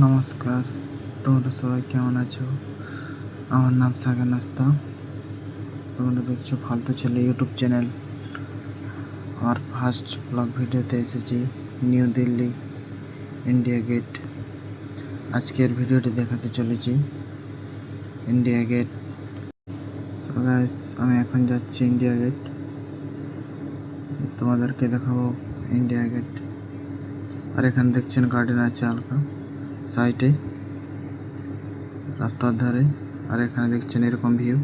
নমস্কার, তোমরা সবাই কেমন আছো? আমার নাম সাগর নাস্তা। তোমরা দেখছো ফালতু ছেলে ইউটিউব চ্যানেল। আমার ফার্স্ট ব্লগ ভিডিওতে এসেছি নিউ দিল্লি ইন্ডিয়া গেট। আজকের ভিডিওটি দেখাতে চলেছি ইন্ডিয়া গেট। সো গাইস, আমি এখন যাচ্ছি ইন্ডিয়া গেট, তোমাদেরকে দেখাবো ইন্ডিয়া গেট। আর এখানে দেখছেন গার্ডেন আছে হালকা সাইডে রাস্তার ধারে। আর এখানে দেখছেন এরকম ভিউ।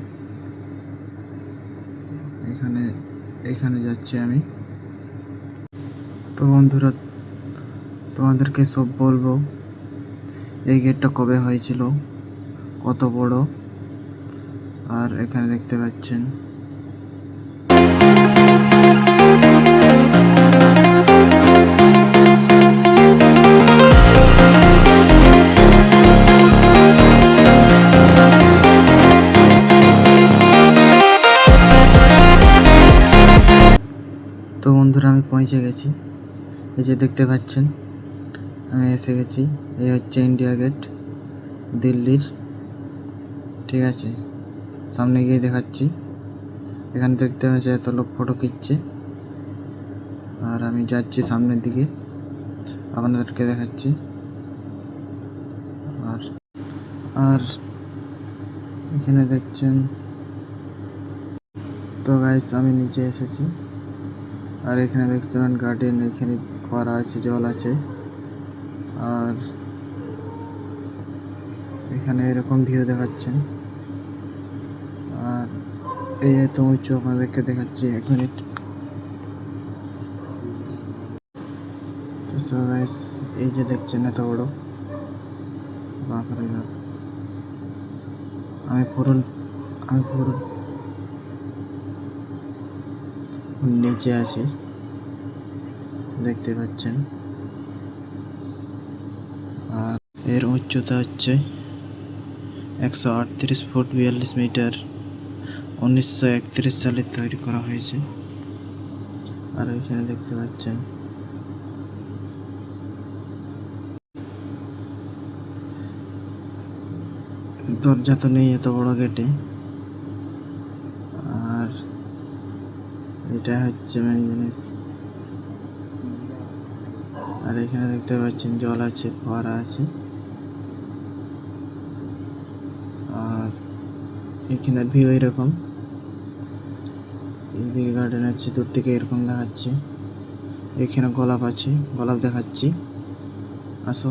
এখানে যাচ্ছি আমি। তো বন্ধুরা, তোমাদেরকে সব বলবো এই গেটটা কবে হয়েছিল, কত বড়। আর এখানে দেখতে পাচ্ছেন তো বন্ধুরা, আমি পৌঁছে গেছি। এই যে দেখতে পাচ্ছেন আমি এসে গেছি। এই হচ্ছে ইন্ডিয়া গেট দিল্লির। ঠিক আছে, সামনে গিয়ে দেখাচ্ছি। এখানে দেখতে পাচ্ছি এত লোক ফটো খিচ্ছে। আর আমি যাচ্ছি সামনের দিকে, আপনাদেরকে দেখাচ্ছি। আর আর এখানে দেখছেন। তো গাইস, আমি নিচে এসেছি। আর এখানে দেখছেন গার্ডেন, এখানে ফোয়ারা আছে, জল আছে। আর এখানে এরকম ভিউ দেখাচ্ছেন। আর এই এত উঁচু আপনাদেরকে দেখাচ্ছি 1 মিনিট। তো সো গাইস, এই যে দেখছেন এত বড়, বাপরে বাপ। আমি পুরো নিচে আছি, দেখতে পাচ্ছেন। আর এর উচ্চতা হচ্ছে 138 ফুট 42 মিটার। 1931 সালে তৈরি করা হয়েছে। আর এখানে দেখতে পাচ্ছেন দরজা তো নেই এত বড় গেটে। আর এটা হচ্ছে মেন জিনিস। আর এখানে দেখতে পাচ্ছেন জল আছে, ফোয়ারা আছে। আর এখানে ভিউ এরকম। এইদিকে গার্ডেন আছে, দূর থেকে এরকম দেখাচ্ছে। এখানে গোলাপ আছে, গোলাপ দেখাচ্ছি, আসো।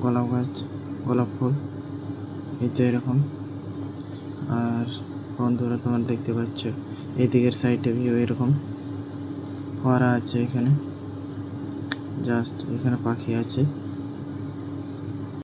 গোলাপ গাছ, গোলাপ ফুল, এই তো এরকম। আর বন্ধুরা, তোমরা দেখতে পাচ্ছ এই দিকের সাইডে ভিউ এরকম। ফোয়ারা আছে এখানে, জাস্ট এখানে পাখি আছে।